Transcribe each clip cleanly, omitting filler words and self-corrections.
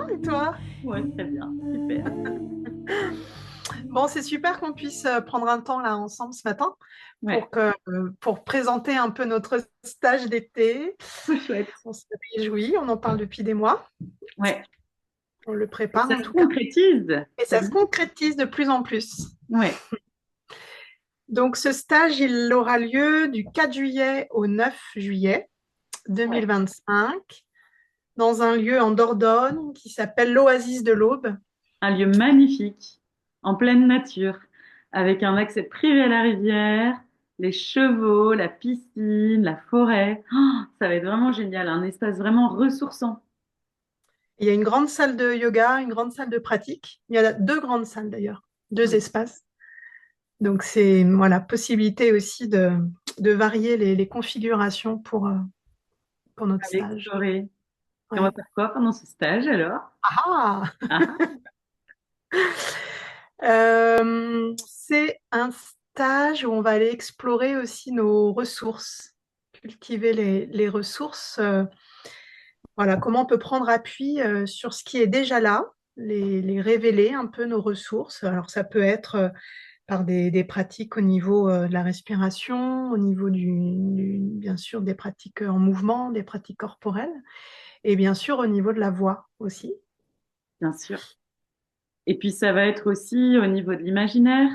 bien, et toi? Ouais, très bien, super. Bon, c'est super qu'on puisse prendre un temps là ensemble ce matin Ouais, pour présenter un peu notre stage d'été. trop chouette. On se réjouit, on en parle depuis des mois, Ouais, on le et prépare ça en se tout cas. concrétise. Et C'est ça se bien. concrétise de plus en plus. Ouais, Donc ce stage, il aura lieu du 4 juillet au 9 juillet ouais. 2025 dans un lieu en Dordogne qui s'appelle l'Oasis de l'Aube. Un lieu magnifique, en pleine nature, avec un accès privé à la rivière, les chevaux, la piscine, la forêt. Oh, ça va être vraiment génial, un espace vraiment ressourçant. Il y a une grande salle de yoga, une grande salle de pratique. Il y a deux grandes salles d'ailleurs, deux Oui, espaces. Donc, c'est voilà, possibilité aussi de varier les configurations pour notre à stage. l'explorer. Et on va Ouais. faire quoi pendant ce stage alors? Ah! Ah, C'est un stage où on va aller explorer aussi nos ressources, cultiver les ressources. Voilà, comment on peut prendre appui sur ce qui est déjà là, les révéler un peu nos ressources. Alors, ça peut être par des pratiques au niveau de la respiration, au niveau bien sûr des pratiques en mouvement, des pratiques corporelles, et bien sûr au niveau de la voix aussi. bien sûr. Et puis ça va être aussi au niveau de l'imaginaire,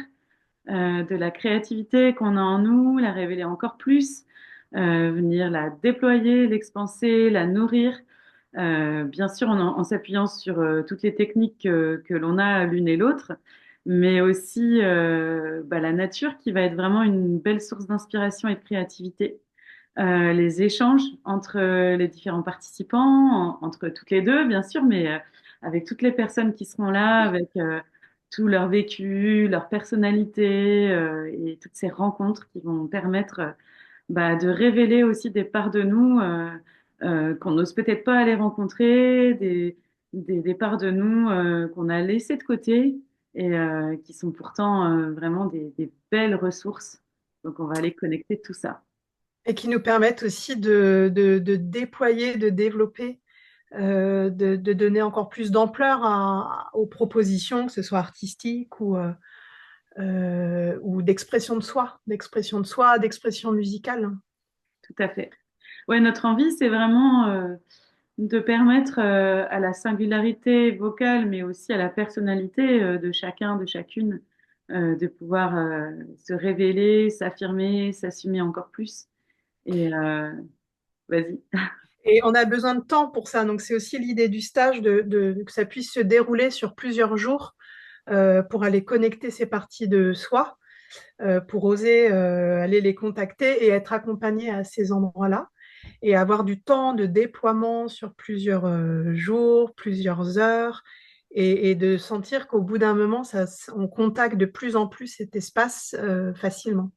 de la créativité qu'on a en nous, la révéler encore plus, venir la déployer, l'expanser, la nourrir. Bien sûr, en s'appuyant sur toutes les techniques que l'on a l'une et l'autre, mais aussi la nature qui va être vraiment une belle source d'inspiration et de créativité. Les échanges entre les différents participants, entre toutes les deux, bien sûr, mais avec toutes les personnes qui seront là, avec tout leur vécu, leur personnalité et toutes ces rencontres qui vont permettre de révéler aussi des parts de nous qu'on n'ose peut-être pas aller rencontrer, des parts de nous qu'on a laissées de côté et qui sont pourtant vraiment des belles ressources. Donc, on va aller connecter tout ça. Et qui nous permettent aussi de déployer, de développer, de donner encore plus d'ampleur aux propositions, que ce soit artistiques ou d'expression de soi, d'expression musicale. Tout à fait. Ouais, notre envie, c'est vraiment de permettre à la singularité vocale, mais aussi à la personnalité de chacun, de chacune, de pouvoir se révéler, s'affirmer, s'assumer encore plus. Et vas-y. Et on a besoin de temps pour ça. Donc, c'est aussi l'idée du stage que ça puisse se dérouler sur plusieurs jours pour aller connecter ces parties de soi, pour oser aller les contacter et être accompagné à ces endroits-là et avoir du temps de déploiement sur plusieurs jours, plusieurs heures et de sentir qu'au bout d'un moment, on contacte de plus en plus cet espace facilement.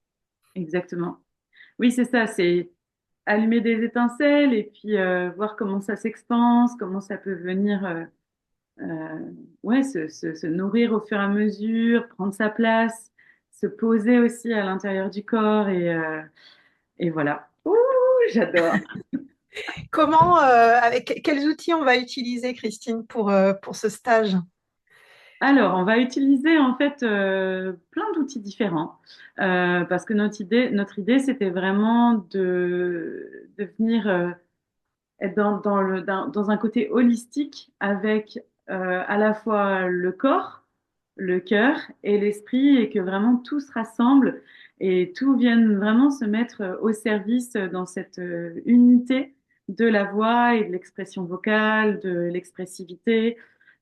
Exactement. Oui, c'est ça, c'est allumer des étincelles et puis voir comment ça s'expanse, comment ça peut venir ouais, se nourrir au fur et à mesure, prendre sa place, se poser aussi à l'intérieur du corps et voilà. Ouh, j'adore. Avec quels outils on va utiliser, Christine, pour ce stage? Alors, on va utiliser en fait plein d'outils différents parce que notre idée, c'était vraiment de venir être dans un côté holistique avec à la fois le corps, le cœur et l'esprit et que vraiment tout se rassemble et tout vienne vraiment se mettre au service dans cette unité de la voix et de l'expression vocale, de l'expressivité.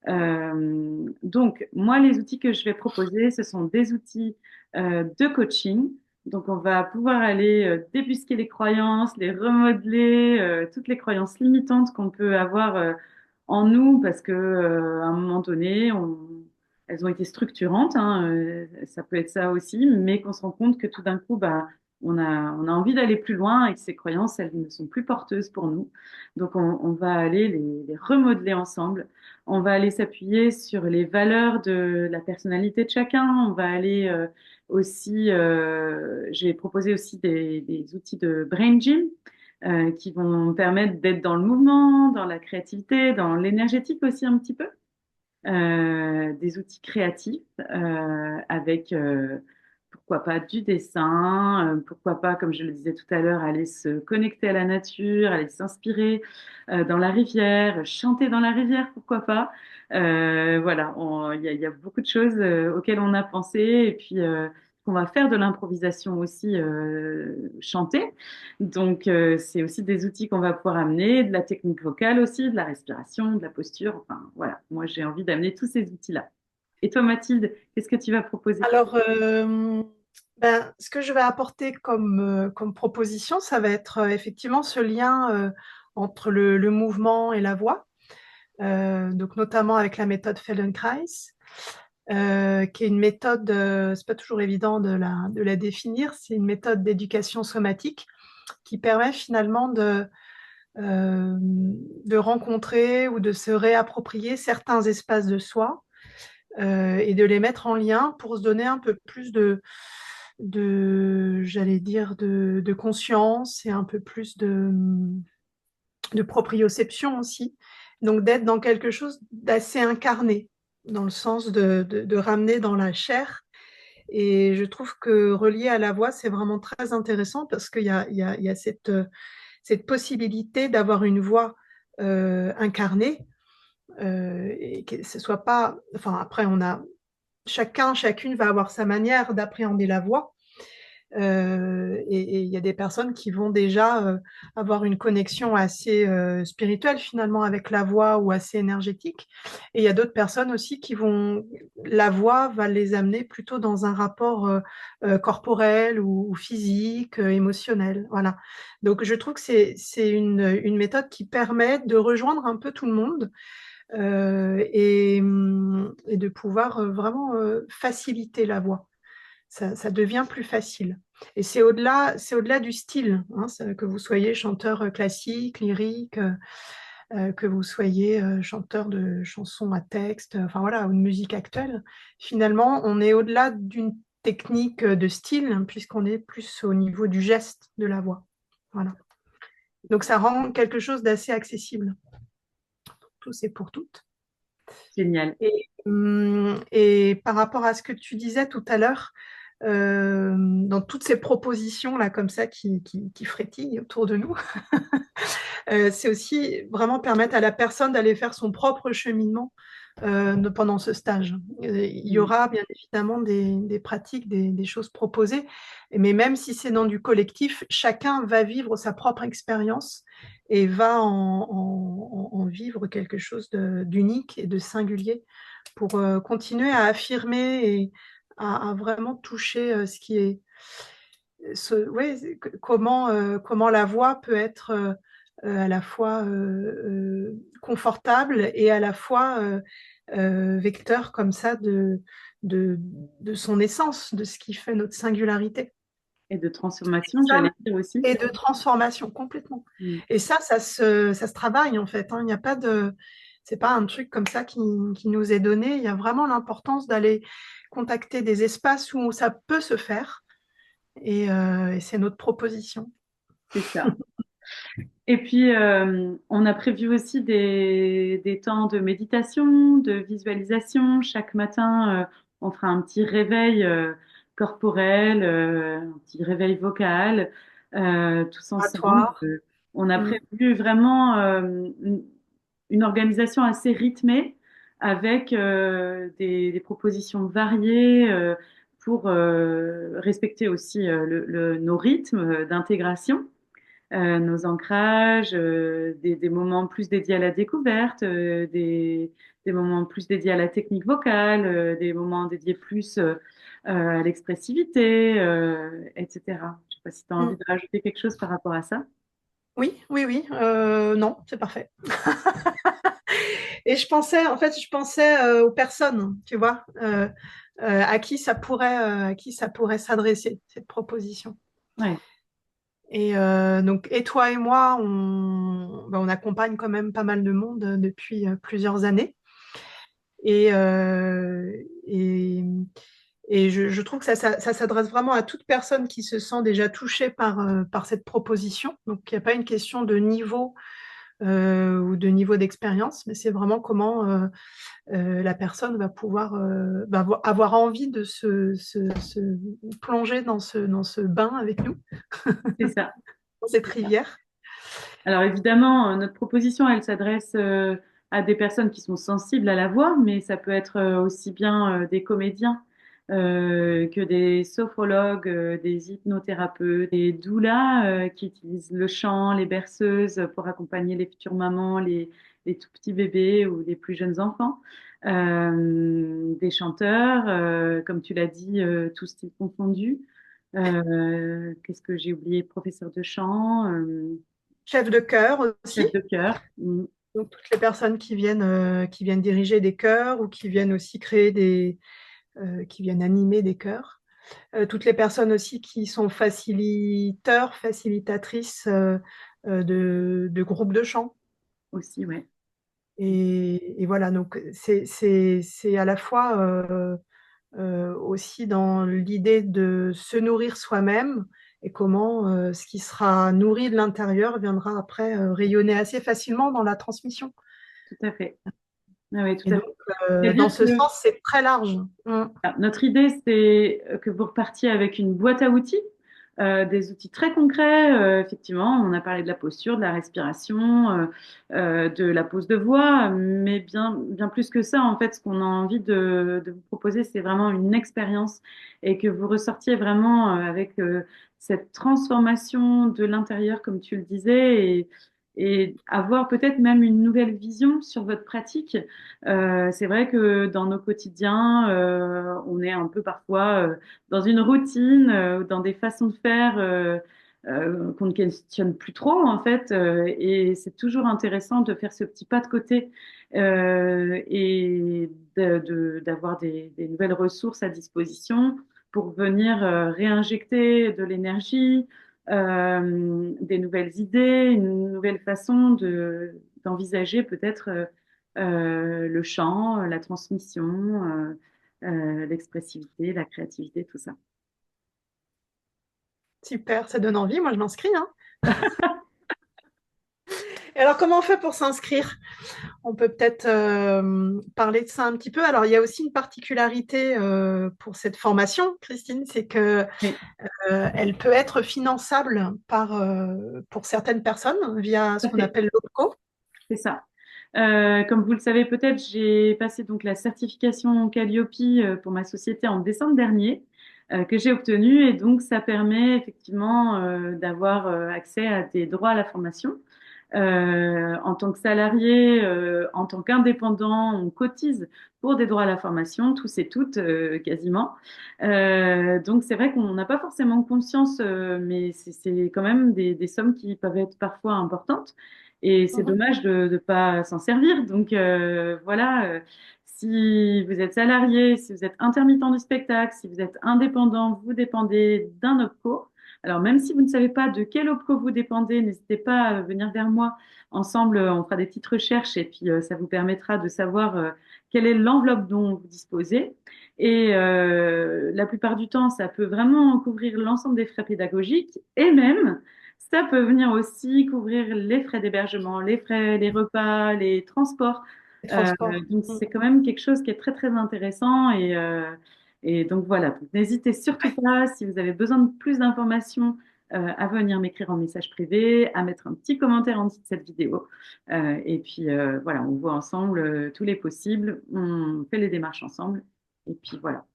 Donc, moi, les outils que je vais proposer, ce sont des outils de coaching. Donc, on va pouvoir aller débusquer les croyances, les remodeler, toutes les croyances limitantes qu'on peut avoir en nous parce que à un moment donné, elles ont été structurantes, hein, ça peut être ça aussi, mais qu'on se rend compte que tout d'un coup, on a envie d'aller plus loin et que ces croyances, elles ne sont plus porteuses pour nous. Donc, on va aller les remodeler ensemble. On va aller s'appuyer sur les valeurs de la personnalité de chacun. On va aller aussi, j'ai proposé aussi des outils de brain gym. qui vont permettre d'être dans le mouvement, dans la créativité, dans l'énergétique aussi un petit peu. Des outils créatifs avec pourquoi pas du dessin, pourquoi pas, comme je le disais tout à l'heure, aller se connecter à la nature, aller s'inspirer dans la rivière, chanter dans la rivière, pourquoi pas. Voilà, il y a beaucoup de choses auxquelles on a pensé et puis on va faire de l'improvisation aussi chanter. Donc, c'est aussi des outils qu'on va pouvoir amener, de la technique vocale aussi, de la respiration, de la posture. Enfin, voilà, moi, j'ai envie d'amener tous ces outils-là. Et toi, Mathilde, qu'est-ce que tu vas proposer? Alors, ce que je vais apporter comme proposition, ça va être effectivement ce lien entre le mouvement et la voix, donc notamment avec la méthode Feldenkrais, qui est une méthode, c'est pas toujours évident de la définir, c'est une méthode d'éducation somatique qui permet finalement de rencontrer ou de se réapproprier certains espaces de soi et de les mettre en lien pour se donner un peu plus j'allais dire, de conscience et un peu plus de proprioception aussi. Donc d'être dans quelque chose d'assez incarné, dans le sens de ramener dans la chair. Et je trouve que relié à la voix, c'est vraiment très intéressant parce qu'il y a cette possibilité d'avoir une voix incarnée et que ce soit pas. Enfin, après, chacune va avoir sa manière d'appréhender la voix. Et il y a des personnes qui vont déjà avoir une connexion assez spirituelle finalement avec la voix ou assez énergétique. Et il y a d'autres personnes aussi la voix va les amener plutôt dans un rapport corporel ou physique, émotionnel. Voilà. Donc je trouve que c'est une méthode qui permet de rejoindre un peu tout le monde et de pouvoir vraiment faciliter la voix. Ça devient plus facile. Et c'est au-delà du style, hein, que vous soyez chanteur classique, lyrique, que vous soyez chanteur de chansons à texte, enfin voilà, ou de musique actuelle. Finalement, on est au-delà d'une technique de style, hein, puisqu'on est plus au niveau du geste de la voix. Voilà. Donc ça rend quelque chose d'assez accessible pour tous et pour toutes. Génial. Et par rapport à ce que tu disais tout à l'heure, dans toutes ces propositions là comme ça qui frétillent autour de nous, c'est aussi vraiment permettre à la personne d'aller faire son propre cheminement pendant ce stage. Il y Mm. aura bien évidemment des pratiques, des choses proposées, mais même si c'est dans du collectif, chacun va vivre sa propre expérience et va en vivre quelque chose d'unique et de singulier pour continuer à affirmer et à vraiment toucher ce qui est ouais, comment la voix peut être à la fois confortable et à la fois vecteur comme ça de, de son essence, de ce qui fait notre singularité. Et de transformation, Ça, j'allais dire aussi. et de transformation complètement. Mm. Et ça se travaille en fait, hein. Il n'y a pas de, c'est pas un truc comme ça qui nous est donné. Il y a vraiment l'importance d'aller contacter des espaces où ça peut se faire. Et c'est notre proposition. C'est ça. Et puis, on a prévu aussi des temps de méditation, de visualisation. Chaque matin, on fera un petit réveil corporel, un petit réveil vocal, tous ensemble. Oratoire. On a Mm. prévu vraiment une organisation assez rythmée avec des propositions variées pour respecter aussi nos rythmes d'intégration nos ancrages, des moments plus dédiés à la découverte, des moments plus dédiés à la technique vocale, des moments dédiés plus à l'expressivité, etc. Je sais pas si tu as envie Mm. de rajouter quelque chose par rapport à ça. Oui, oui, oui. Non, c'est parfait. Et je pensais aux personnes, tu vois, à qui ça pourrait s'adresser, cette proposition. Ouais, Et donc, et toi et moi, on accompagne quand même pas mal de monde depuis plusieurs années. Et Et je trouve que ça s'adresse vraiment à toute personne qui se sent déjà touchée par cette proposition. Donc, il n'y a pas une question de niveau ou de niveau d'expérience, mais c'est vraiment comment la personne va pouvoir avoir envie de se plonger dans ce bain avec nous, C'est ça. dans cette rivière. Alors évidemment, notre proposition, elle s'adresse à des personnes qui sont sensibles à la voix, mais ça peut être aussi bien des comédiens que des sophrologues, des hypnothérapeutes, des doulas qui utilisent le chant, les berceuses pour accompagner les futures mamans, les tout petits bébés ou les plus jeunes enfants. Des chanteurs, comme tu l'as dit, tous styles confondus. Qu'est-ce que j'ai oublié? Professeur de chant. Chef de chœur aussi. Chef de chœur. Mm. Donc, toutes les personnes qui viennent diriger des chœurs ou qui viennent aussi qui viennent animer des chœurs. Toutes les personnes aussi qui sont faciliteurs, facilitatrices de groupes de chant. Aussi, ouais. Et voilà, donc c'est à la fois aussi dans l'idée de se nourrir soi-même et comment ce qui sera nourri de l'intérieur viendra après rayonner assez facilement dans la transmission. Tout à fait. Ah oui, tout Et à donc, fait. dans C'est-à-dire ce que sens, c'est très large. Mm. notre idée, c'est que vous repartiez avec une boîte à outils, des outils très concrets. Effectivement, on a parlé de la posture, de la respiration, de la pose de voix, mais bien, bien plus que ça, en fait, ce qu'on a envie de vous proposer, c'est vraiment une expérience et que vous ressortiez vraiment avec cette transformation de l'intérieur, comme tu le disais, et avoir peut-être même une nouvelle vision sur votre pratique. C'est vrai que dans nos quotidiens, on est un peu parfois dans une routine, dans des façons de faire qu'on ne questionne plus trop en fait, et c'est toujours intéressant de faire ce petit pas de côté et d'avoir des nouvelles ressources à disposition pour venir réinjecter de l'énergie, des nouvelles idées, une nouvelle façon d'envisager peut-être le chant, la transmission, l'expressivité, la créativité, tout ça. Super, ça donne envie. Moi, je m'inscris, hein. Et alors, comment on fait pour s'inscrire? On peut peut-être parler de ça un petit peu. Alors, il y a aussi une particularité pour cette formation, Christine, c'est que Oui, elle peut être finançable pour certaines personnes via tout ce à qu'on fait, appelle l'OPCO. c'est ça. Comme vous le savez peut-être, j'ai passé donc la certification Calliope pour ma société en décembre dernier, que j'ai obtenue, et donc ça permet effectivement d'avoir accès à des droits à la formation. En tant que salarié, en tant qu'indépendant, on cotise pour des droits à la formation, tous et toutes quasiment. Donc c'est vrai qu'on n'a pas forcément conscience, mais c'est quand même des sommes qui peuvent être parfois importantes. Et c'est Mhm. dommage de ne pas s'en servir. Donc voilà, si vous êtes salarié, si vous êtes intermittent du spectacle, si vous êtes indépendant, vous dépendez d'un OPCO. Alors, même si vous ne savez pas de quel OPCO vous dépendez, n'hésitez pas à venir vers moi. Ensemble, on fera des petites recherches et puis ça vous permettra de savoir quelle est l'enveloppe dont vous disposez. Et la plupart du temps, ça peut vraiment couvrir l'ensemble des frais pédagogiques et même, ça peut venir aussi couvrir les frais d'hébergement, les frais, les repas, les transports. Les Euh, transports. donc, Mm. c'est quand même quelque chose qui est très, très intéressant et donc voilà, donc, n'hésitez surtout pas, si vous avez besoin de plus d'informations, à venir m'écrire en message privé, à mettre un petit commentaire en dessous de cette vidéo. Et puis voilà, on voit ensemble tous les possibles, on fait les démarches ensemble. Et puis voilà.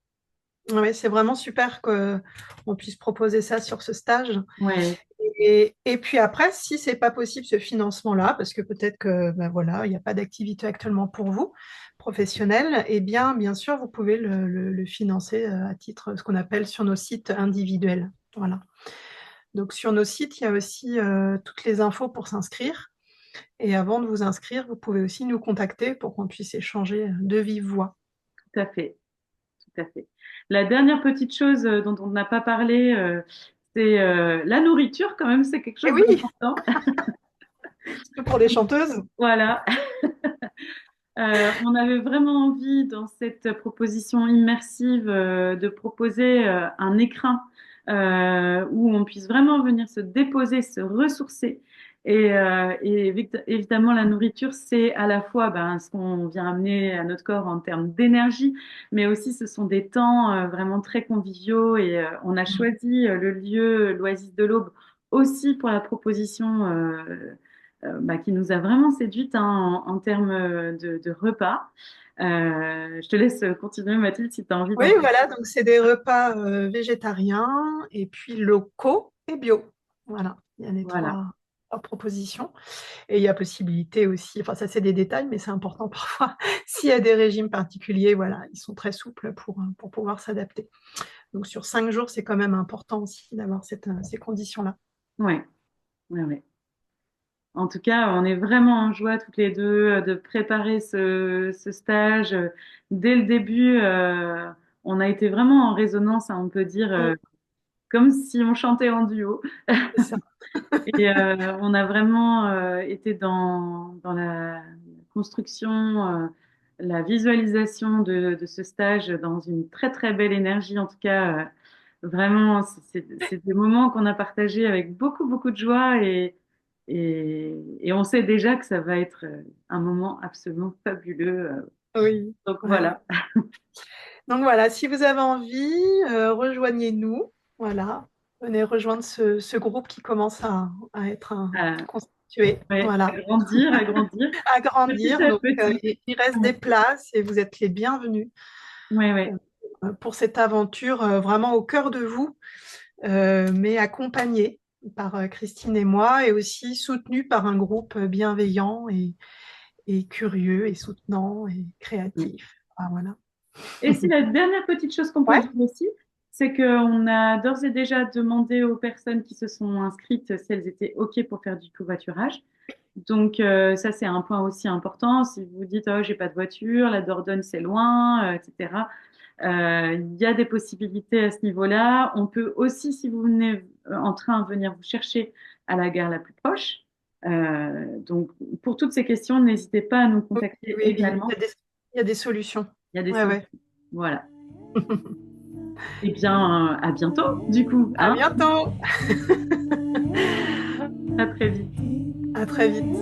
Oui, c'est vraiment super qu'on puisse proposer ça sur ce stage. Ouais, Et puis après, si c'est pas possible ce financement-là, parce que peut-être que ben voilà, il n'y a pas d'activité actuellement pour vous, professionnelle, eh bien sûr, vous pouvez le financer à titre, ce qu'on appelle sur nos sites individuels. Voilà. Donc sur nos sites, il y a aussi toutes les infos pour s'inscrire. Et avant de vous inscrire, vous pouvez aussi nous contacter pour qu'on puisse échanger de vive voix. tout à fait, tout à fait. La dernière petite chose dont on n'a pas parlé, c'est la nourriture quand même, c'est quelque Et chose oui, d'important. surtout pour les chanteuses. Voilà. On avait vraiment envie, dans cette proposition immersive, de proposer un écrin où on puisse vraiment venir se déposer, se ressourcer. Évidemment, la nourriture, c'est à la fois ce qu'on vient amener à notre corps en termes d'énergie, mais aussi ce sont des temps vraiment très conviviaux. Et on a choisi le lieu l'Oasis de l'Aube aussi pour la proposition qui nous a vraiment séduite hein, en termes de repas. Je te laisse continuer, Mathilde, si tu as envie Oui, d'en parler. voilà, donc c'est des repas végétariens et puis locaux et bio. Voilà, il y a les Voilà. trois propositions. Et il y a possibilité aussi, enfin ça c'est des détails, mais c'est important parfois, s'il y a des régimes particuliers, voilà, ils sont très souples pour pouvoir s'adapter. Donc sur 5 jours, c'est quand même important aussi d'avoir ces conditions-là. Ouais, ouais, ouais. En tout cas, on est vraiment en joie toutes les deux de préparer ce stage. Dès le début, on a été vraiment en résonance, hein, on peut dire, Mm, comme si on chantait en duo. c'est ça. Et on a vraiment été dans la construction, la visualisation de ce stage dans une très très belle énergie. En tout cas, vraiment, c'est des moments qu'on a partagés avec beaucoup beaucoup de joie et on sait déjà que ça va être un moment absolument fabuleux. Oui, Donc ouais, ouais. voilà. Donc voilà, si vous avez envie, rejoignez-nous. Voilà, venez rejoindre ce groupe qui commence à être Euh, constitué. ouais, Voilà, à grandir, à petit grandir. à Donc petit. il reste des places et vous êtes les bienvenus Ouais, euh, ouais. pour cette aventure vraiment au cœur de vous, mais accompagnée par Christine et moi et aussi soutenue par un groupe bienveillant et curieux et soutenant et créatif. Ah, voilà. Et si la dernière petite chose qu'on peut Ouais, dire aussi, c'est qu'on a d'ores et déjà demandé aux personnes qui se sont inscrites si elles étaient OK pour faire du covoiturage. Donc ça, c'est un point aussi important. Si vous vous dites, oh, j'ai pas de voiture, la Dordogne, c'est loin, etc. Il y a des possibilités à ce niveau-là. On peut aussi, si vous venez en train, venir vous chercher à la gare la plus proche. Donc, pour toutes ces questions, n'hésitez pas à nous oui, contacter oui, oui. également. Il y a des solutions. Il y a des Ouais, ouais. solutions. Voilà. Eh bien, à bientôt, du coup, À hein? bientôt. À très vite. À très vite.